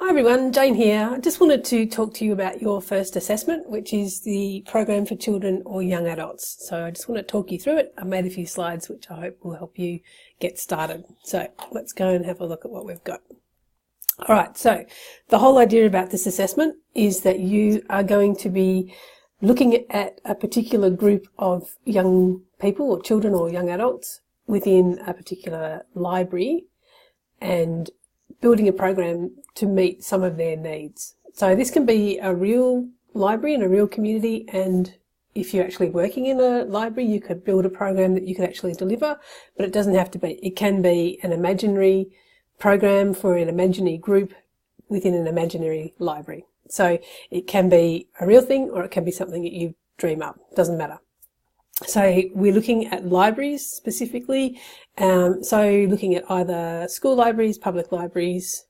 Hi everyone, Jane here. I just wanted to talk to you about your first assessment, which is the program for children or young adults. So I just want to talk you through it. I made a few slides which I hope will help you get started. So let's go and have a look at what we've got. Alright, so the whole idea about this assessment is that you are going to be looking at a particular group of young people or children or young adults within a particular library and building a program to meet some of their needs. So this can be a real library and a real community, and if you're actually working in a library you could build a program that you could actually deliver, but it doesn't have to be. It can be an imaginary program for an imaginary group within an imaginary library. So it can be a real thing or it can be something that you dream up, doesn't matter. So we're looking at libraries specifically, so looking at either school libraries, public libraries,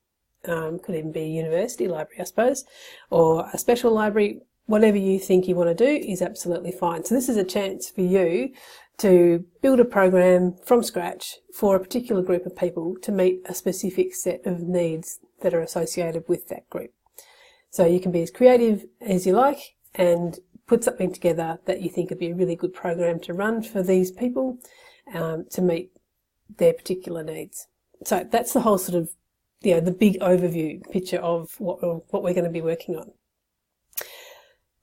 could even be a university library I suppose, or a special library. Whatever you think you want to do is absolutely fine. So this is a chance for you to build a program from scratch for a particular group of people to meet a specific set of needs that are associated with that group. So you can be as creative as you like and put something together that you think would be a really good program to run for these people to meet their particular needs. So that's the whole sort of, the big overview picture of what we're going to be working on.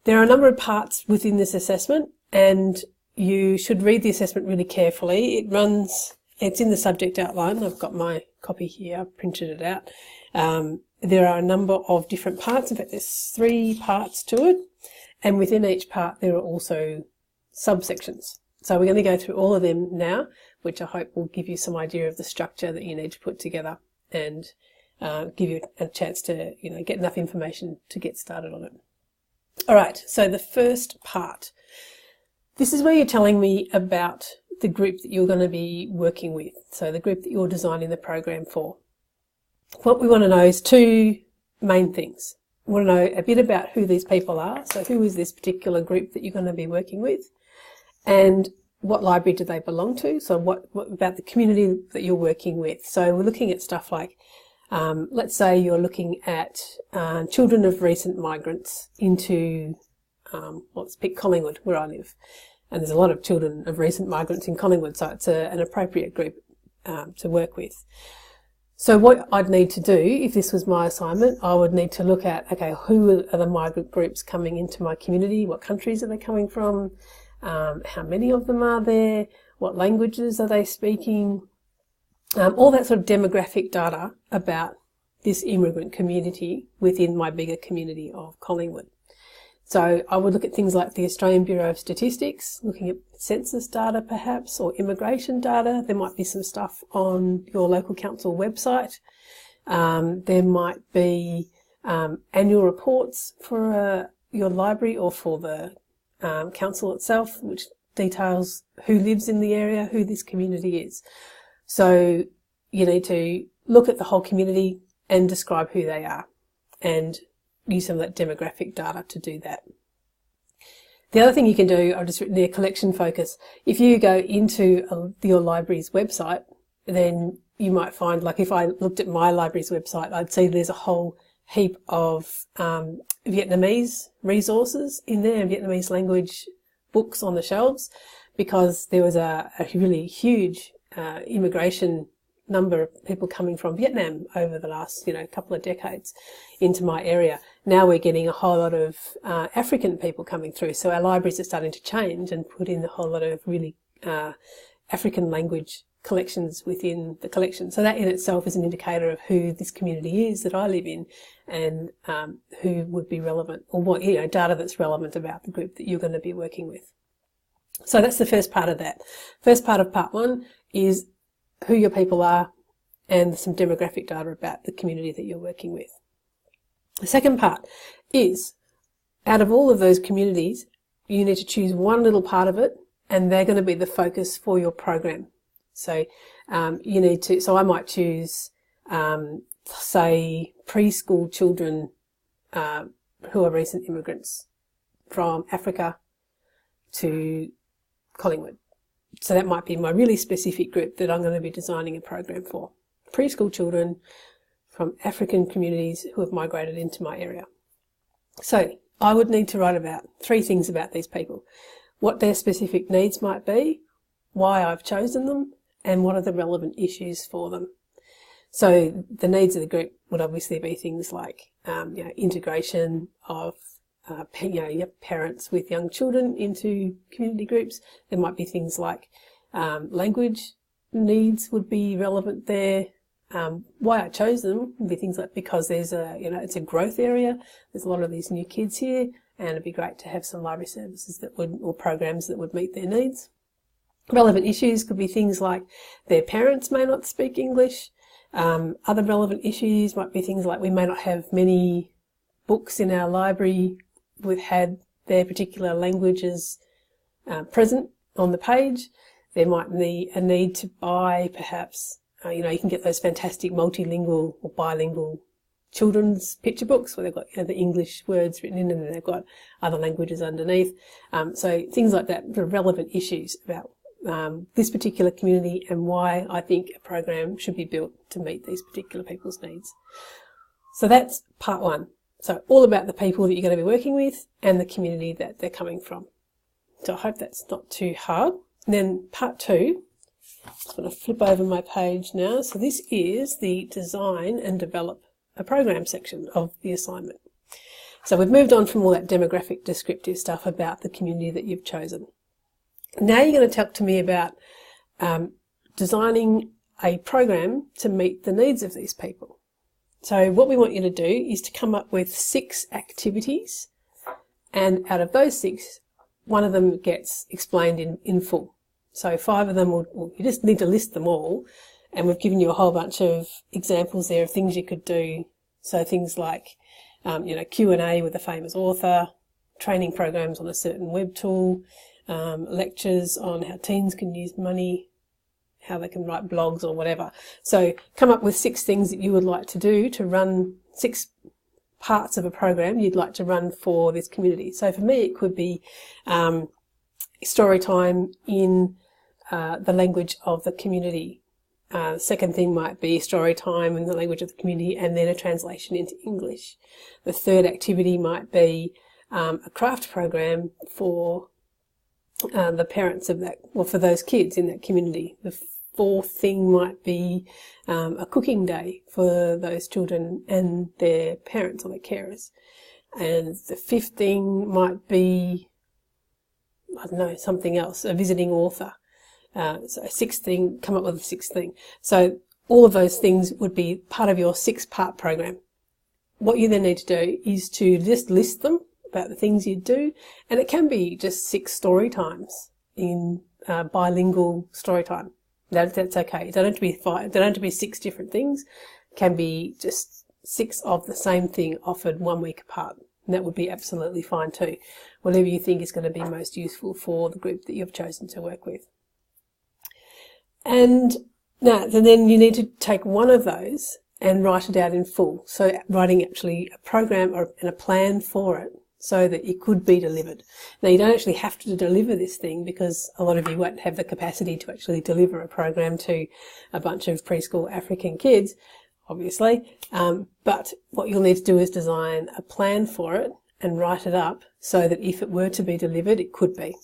There are a number of parts within this assessment, and you should read the assessment really carefully. It's in the subject outline. I've got my copy here, I've printed it out. There are a number of different parts. In fact, there's 3 parts to it. And within each part there are also subsections. So we're going to go through all of them now, which I hope will give you some idea of the structure that you need to put together and give you a chance to get enough information to get started on it. Alright, so the first part. This is where you're telling me about the group that you're going to be working with. So the group that you're designing the program for. What we want to know is 2 main things. We want to know a bit about who these people are, so who is this particular group that you're going to be working with, and what library do they belong to, so what about the community that you're working with. So we're looking at stuff like, let's say you're looking at children of recent migrants into, let's pick Collingwood, where I live, and there's a lot of children of recent migrants in Collingwood, so it's an appropriate group to work with. So what I'd need to do, if this was my assignment, I would need to look at, okay, who are the migrant groups coming into my community? What countries are they coming from? How many of them are there? What languages are they speaking? All that sort of demographic data about this immigrant community within my bigger community of Collingwood. So I would look at things like the Australian Bureau of Statistics, looking at census data perhaps, or immigration data. There might be some stuff on your local council website. There might be annual reports for your library or for the council itself, which details who lives in the area, who this community is. So you need to look at the whole community and describe who they are, and use some of that demographic data to do that. The other thing you can do, I've just written there, collection focus. If you go into your library's website, then you might find, like if I looked at my library's website, I'd see there's a whole heap of Vietnamese resources in there, Vietnamese language books on the shelves, because there was a really huge immigration number of people coming from Vietnam over the last couple of decades into my area. Now we're getting a whole lot of African people coming through, so our libraries are starting to change and put in a whole lot of really African language collections within the collection. So that in itself is an indicator of who this community is that I live in, and who would be relevant, or what data that's relevant about the group that you're going to be working with. So that's the first part of that. First part of part 1 is who your people are and some demographic data about the community that you're working with. The second part is, out of all of those communities, you need to choose one little part of it, and they're going to be the focus for your program. So so I might choose, say, preschool children who are recent immigrants from Africa to Collingwood. So that might be my really specific group that I'm going to be designing a program for. Preschool children from African communities who have migrated into my area. So I would need to write about 3 things about these people: what their specific needs might be, why I've chosen them, and what are the relevant issues for them. So the needs of the group would obviously be things like integration of parents with young children into community groups. There might be things like language needs would be relevant there. Why I chose them would be things like because there's it's a growth area. There's a lot of these new kids here, and it'd be great to have some library services or programs that would meet their needs. Relevant issues could be things like their parents may not speak English. Other relevant issues might be things like we may not have many books in our library with had their particular languages present on the page. There might be a need to buy perhaps, you can get those fantastic multilingual or bilingual children's picture books where they've got the English words written in and then they've got other languages underneath. So things like that, the relevant issues about this particular community and why I think a program should be built to meet these particular people's needs. So that's part 1. So all about the people that you're going to be working with and the community that they're coming from. So I hope that's not too hard. And then part 2, I'm just going to flip over my page now. So this is the design and develop a program section of the assignment. So we've moved on from all that demographic descriptive stuff about the community that you've chosen. Now you're going to talk to me about designing a program to meet the needs of these people. So what we want you to do is to come up with 6 activities, and out of those 6, one of them gets explained in full. So 5 of them, you just need to list them all, and we've given you a whole bunch of examples there of things you could do. So things like Q&A with a famous author, training programs on a certain web tool, lectures on how teens can use money, how they can write blogs or whatever. So come up with 6 things that you would like to do to run 6 parts of a program you'd like to run for this community. So for me it could be story time in the language of the community. Second thing might be story time in the language of the community and then a translation into English. The third activity might be a craft program for the parents of that, or for those kids in that community. The fourth thing might be a cooking day for those children and their parents or their carers. And the 5th thing might be, I don't know, something else, a visiting author. So a 6th thing, come up with a 6th thing. So all of those things would be part of your 6-part program. What you then need to do is to just list them about the things you do, and it can be just 6 story times in bilingual story time. That's okay. It don't have to be 5. They don't have to be 6 different things. It can be just 6 of the same thing offered 1 week apart, and that would be absolutely fine too. Whatever you think is going to be most useful for the group that you've chosen to work with. And then you need to take one of those and write it out in full. So writing actually a program and a plan for it, so that it could be delivered. Now, you don't actually have to deliver this thing because a lot of you won't have the capacity to actually deliver a program to a bunch of preschool African kids, obviously. But what you'll need to do is design a plan for it and write it up so that if it were to be delivered, it could be.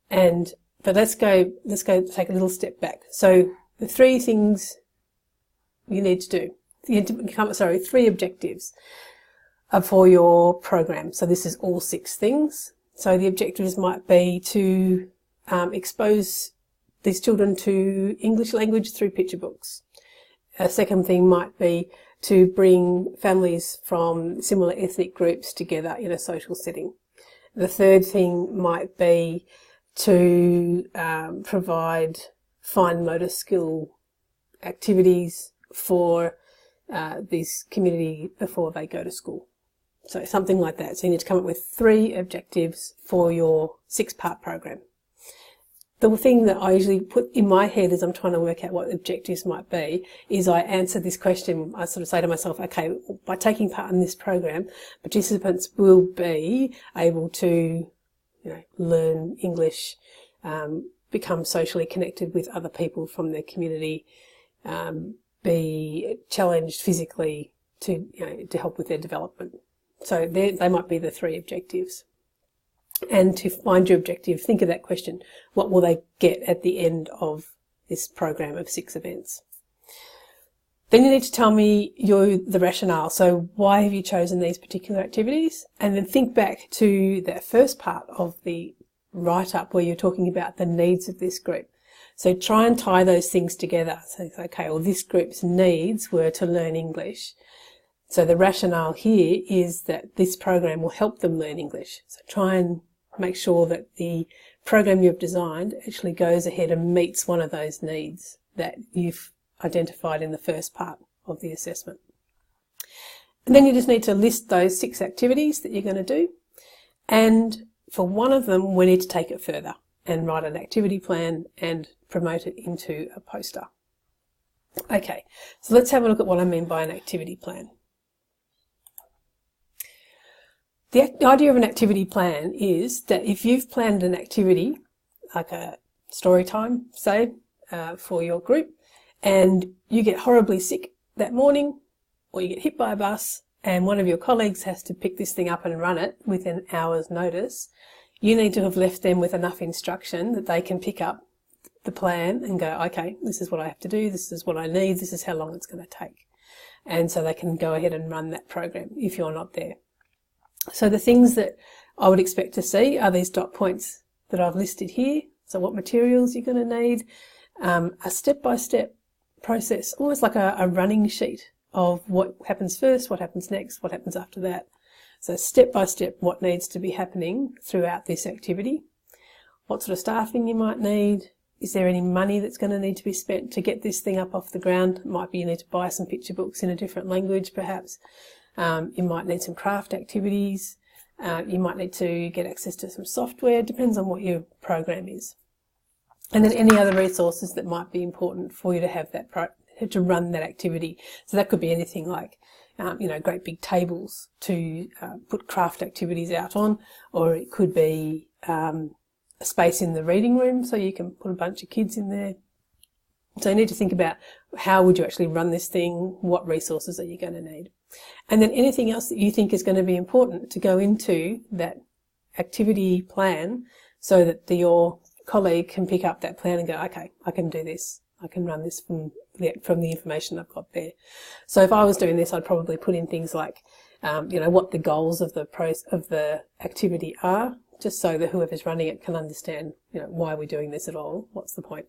But let's go take a little step back. So the 3 things you need to do, 3 objectives for your program. So this is all 6 things. So the objectives might be to expose these children to English language through picture books. A second thing might be to bring families from similar ethnic groups together in a social setting. The third thing might be to provide fine motor skill activities for this community before they go to school. So something like that. So you need to come up with 3 objectives for your 6-part program. The thing that I usually put in my head as I'm trying to work out what objectives might be is I answer this question. I sort of say to myself, okay, by taking part in this program, participants will be able to learn English, become socially connected with other people from their community, be challenged physically to, to help with their development. So they might be the 3 objectives. And to find your objective, think of that question. What will they get at the end of this program of 6 events? Then you need to tell me the rationale. So why have you chosen these particular activities? And then think back to that first part of the write-up where you're talking about the needs of this group. So try and tie those things together. So it's okay, well, this group's needs were to learn English. So the rationale here is that this program will help them learn English. So try and make sure that the program you've designed actually goes ahead and meets one of those needs that you've identified in the first part of the assessment. And then you just need to list those 6 activities that you're going to do. And for one of them, we need to take it further and write an activity plan and promote it into a poster. Okay, so let's have a look at what I mean by an activity plan. The idea of an activity plan is that if you've planned an activity, like a story time, say, for your group, and you get horribly sick that morning, or you get hit by a bus, and one of your colleagues has to pick this thing up and run it within an hour's notice, you need to have left them with enough instruction that they can pick up the plan and go, okay, this is what I have to do, this is what I need, this is how long it's going to take. And so they can go ahead and run that program if you're not there. So the things that I would expect to see are these dot points that I've listed here. So what materials you're going to need, a step-by-step process, almost like a running sheet of what happens first, what happens next, what happens after that. So step-by-step what needs to be happening throughout this activity. What sort of staffing you might need. Is there any money that's going to need to be spent to get this thing up off the ground? It might be you need to buy some picture books in a different language perhaps. You might need some craft activities. You might need to get access to some software. It depends on what your program is. And then any other resources that might be important for you to have that to run that activity. So that could be anything like, great big tables to put craft activities out on, or it could be a space in the reading room so you can put a bunch of kids in there. So you need to think about how would you actually run this thing, what resources are you going to need. And then anything else that you think is going to be important to go into that activity plan so that your colleague can pick up that plan and go, okay, I can do this. I can run this from the information I've got there. So if I was doing this, I'd probably put in things like, what the goals of the activity are, just so that whoever's running it can understand, why we're doing this at all. What's the point?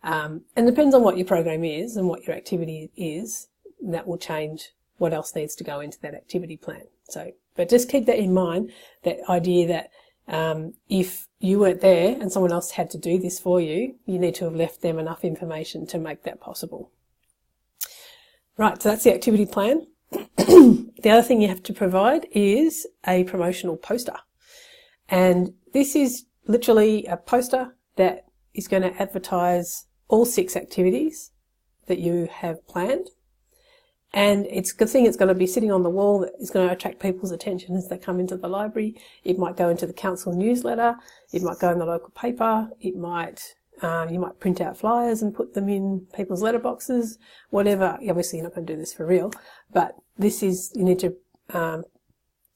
And it depends on what your program is and what your activity is. That will change what else needs to go into that activity plan. So, but just keep that in mind, that idea that if you weren't there and someone else had to do this for you, you need to have left them enough information to make that possible. Right, so that's the activity plan. The other thing you have to provide is a promotional poster. And this is literally a poster that is going to advertise all 6 activities that you have planned. And it's a good thing it's going to be sitting on the wall that is going to attract people's attention as they come into the library. It might go into the council newsletter. It might go in the local paper. It might, you might print out flyers and put them in people's letterboxes, whatever. Obviously you're not going to do this for real, but this is, you need to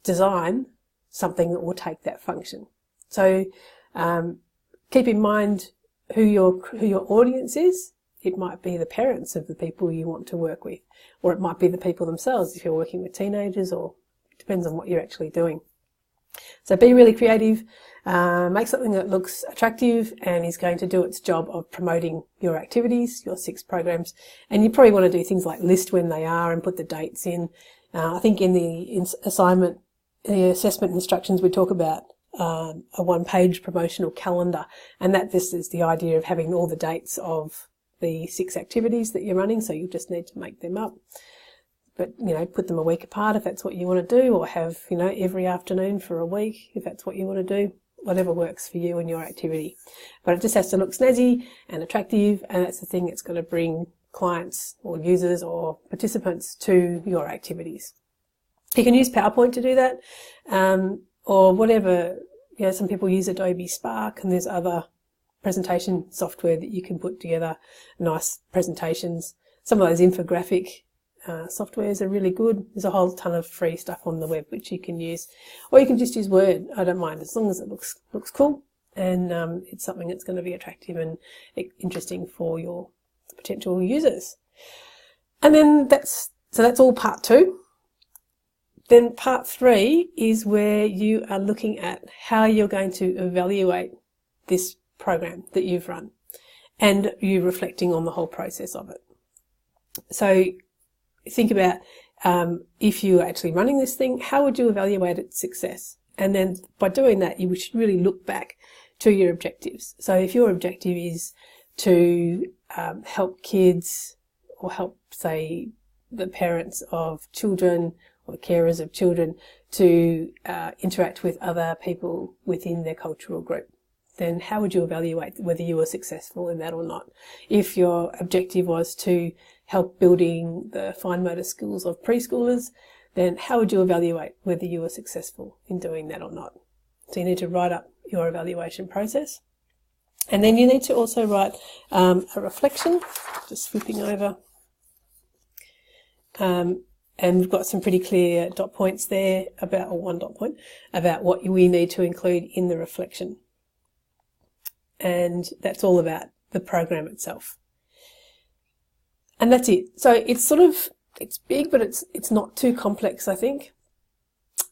design something that will take that function. So keep in mind who your audience is. It might be the parents of the people you want to work with, or it might be the people themselves if you're working with teenagers, or it depends on what you're actually doing. So be really creative, make something that looks attractive and is going to do its job of promoting your activities, your 6 programs. And you probably want to do things like list when they are and put the dates in. I think in the assessment instructions we talk about a 1-page promotional calendar, and that this is the idea of having all the dates of the 6 activities that you're running, so you just need to make them up. But, put them a week apart if that's what you want to do, or have, every afternoon for a week if that's what you want to do, whatever works for you and your activity. But it just has to look snazzy and attractive, and that's the thing that's going to bring clients or users or participants to your activities. You can use PowerPoint to do that, or whatever. Some people use Adobe Spark, and there's other presentation software that you can put together nice presentations. some of those infographic softwares are really good. There's a whole ton of free stuff on the web which you can use, or you can just use Word. I don't mind, as long as it looks cool and it's something that's going to be attractive and interesting for your potential users. And then that's all part 2. Then part 3 is where you are looking at how you're going to evaluate this program that you've run, and you reflecting on the whole process of it. So think about if you're actually running this thing, how would you evaluate its success? And then by doing that, you should really look back to your objectives. So if your objective is to help kids, or help, say, the parents of children or the carers of children to interact with other people within their cultural group, then how would you evaluate whether you were successful in that or not? If your objective was to help building the fine motor skills of preschoolers, then how would you evaluate whether you were successful in doing that or not? So you need to write up your evaluation process. And then you need to also write a reflection, just flipping over. And we've got some pretty clear dot points there about, or one dot point, about what we need to include in the reflection. And that's all about the program itself. And that's it. So it's big, but it's not too complex, I think.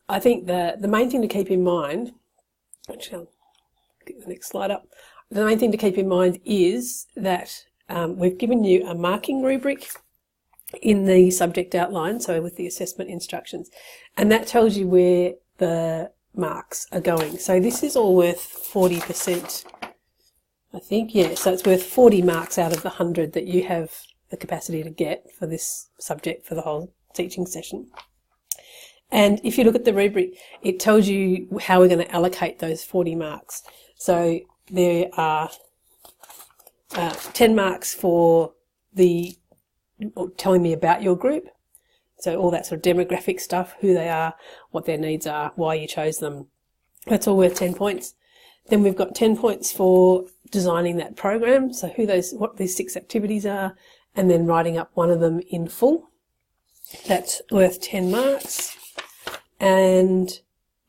I think the main thing to keep in mind, actually I'll get the next slide up. The main thing to keep in mind is that we've given you a marking rubric in the subject outline, so with the assessment instructions, and that tells you where the marks are going. So this is all worth 40%, I think, yeah, so it's worth 40 marks out of the 100 that you have the capacity to get for this subject for the whole teaching session. And if you look at the rubric, it tells you how we're going to allocate those 40 marks. So there are 10 marks for telling me about your group. So all that sort of demographic stuff, who they are, what their needs are, why you chose them. That's all worth 10 points. Then we've got 10 points for designing that program. So what these 6 activities are, and then writing up one of them in full. That's worth 10 marks. And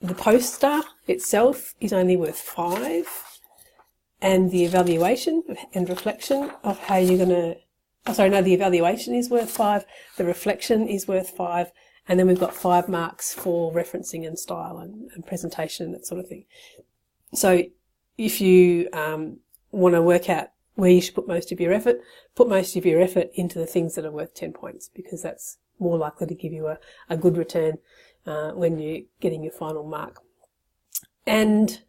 the poster itself is only worth 5. And the evaluation and reflection of how you're going to, the evaluation is worth 5, the reflection is worth 5, and then we've got 5 marks for referencing and style and presentation and that sort of thing. So if you want to work out where you should put most of your effort, put most of your effort into the things that are worth 10 points, because that's more likely to give you a good return when you're getting your final mark. And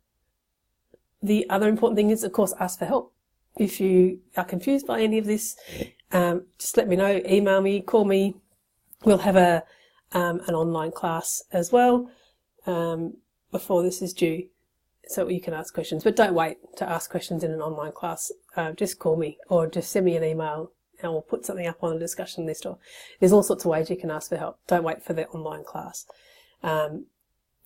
the other important thing is, of course, ask for help. If you are confused by any of this, just let me know, email me, call me. We'll have an online class as well before this is due, so you can ask questions. But don't wait to ask questions in an online class. Just call me or just send me an email and we'll put something up on the discussion list. Or there's all sorts of ways you can ask for help. Don't wait for the online class.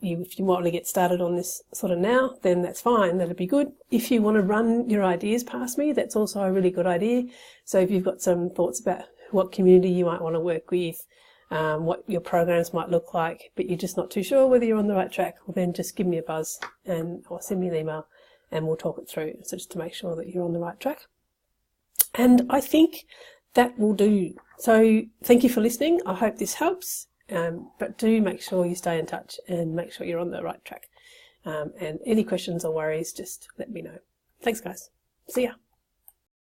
If you want to get started on this sort of now, then that's fine. That'd be good. If you want to run your ideas past me, that's also a really good idea. So if you've got some thoughts about what community you might want to work with, what your programs might look like, but you're just not too sure whether you're on the right track, well then just give me a buzz or send me an email and we'll talk it through. So just to make sure that you're on the right track. And I think that will do. So thank you for listening. I hope this helps. But do make sure you stay in touch and make sure you're on the right track. And any questions or worries, just let me know. Thanks, guys. See ya.